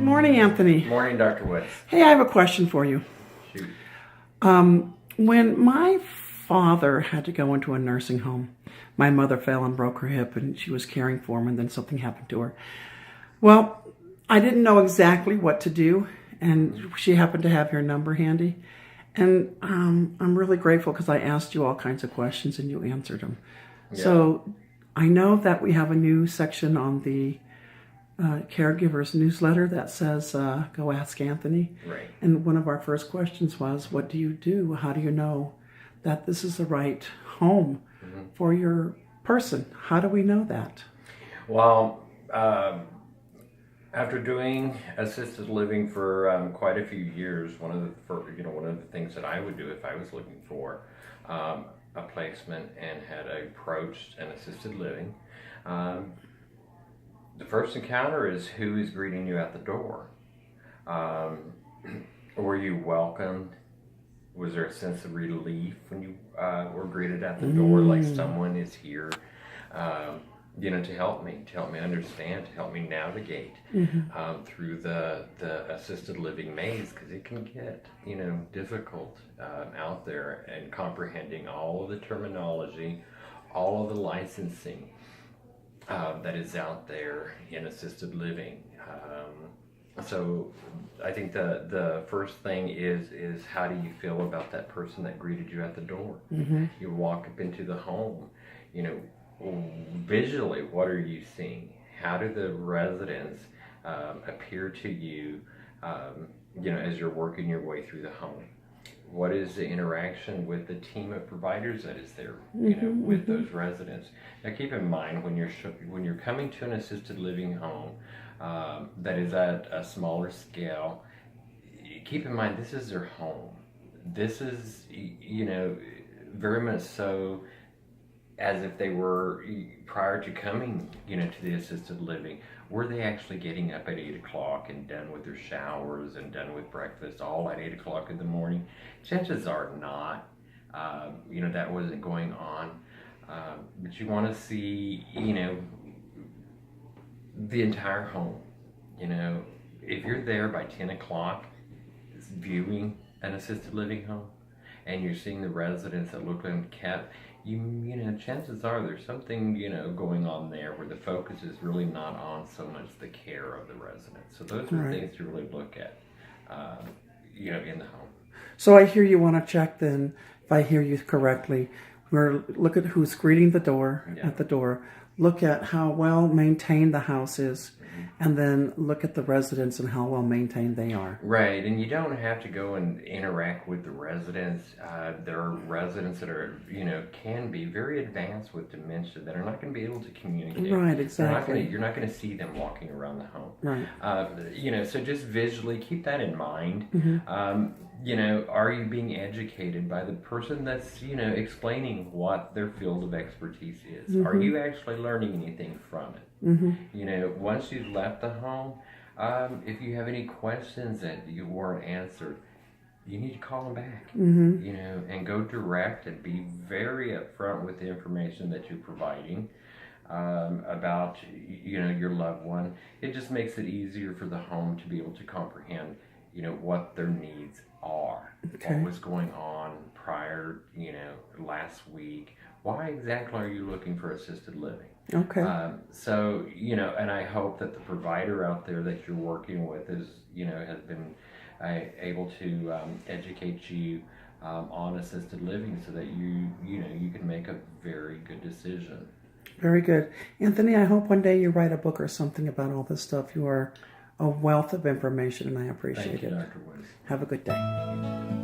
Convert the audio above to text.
morning, Anthony. Morning, Dr. Woods. Hey, I have a question for you. Shoot. When my father had to go into a nursing home, my mother fell and broke her hip, and she was caring for him, and then something happened to her. Well, I didn't know exactly what to do, and she happened to have your number handy. And I'm really grateful because I asked you all kinds of questions, and you answered them. Yeah. So I know that we have a new section on the caregivers newsletter that says, go ask Anthony. Right. And one of our first questions was, what do you do? How do you know that this is the right home for your person? How do we know that? Well, after doing assisted living for quite a few years, one of the things that I would do if I was looking for a placement and had approached an assisted living, the first encounter is who is greeting you at the door. Were you welcomed? Was there a sense of relief when you were greeted at the door, like someone is here, to help me understand, to help me navigate through the assisted living maze, because it can get difficult out there, and comprehending all of the terminology, all of the licensing that is out there in assisted living. So I think the first thing is how do you feel about that person that greeted you at the door? You walk up into the home, visually, what are you seeing? How do the residents appear to you, as you're working your way through the home? What is the interaction with the team of providers that is there, with those residents? Now, keep in mind when you're coming to an assisted living home that is at a smaller scale, keep in mind this is their home. This is, very much so as if they were prior to coming, to the assisted living. Were they actually getting up at 8 o'clock and done with their showers and done with breakfast all at 8 o'clock in the morning? Chances are not. That wasn't going on. But you want to see, the entire home. If you're there by 10 o'clock viewing an assisted living home, and you're seeing the residents that look like kept, chances are there's something, going on there where the focus is really not on so much the care of the residents. So those are things to really look at, in the home. So I hear you want to check then, if I hear you correctly, look at who's greeting the door at the door, look at how well maintained the house is, and then look at the residents and how well maintained they are. Right, and you don't have to go and interact with the residents. There are residents that are, can be very advanced with dementia that are not going to be able to communicate. Right, exactly. You're not going to see them walking around the home. Right. So just visually keep that in mind. Are you being educated by the person that's, explaining what their field of expertise is? Are you actually learning anything from it? Once you've left the home, if you have any questions that you weren't answered, you need to call them back, and go direct and be very upfront with the information that you're providing about, your loved one. It just makes it easier for the home to be able to comprehend, what their needs are, what was going on prior, last week. Why exactly are you looking for assisted living? Okay. So, and I hope that the provider out there that you're working with is, has been able to educate you on assisted living so that you can make a very good decision. Very good. Anthony, I hope one day you write a book or something about all this stuff. You are a wealth of information, and I appreciate it. Thank you, Dr. Woods. Have a good day.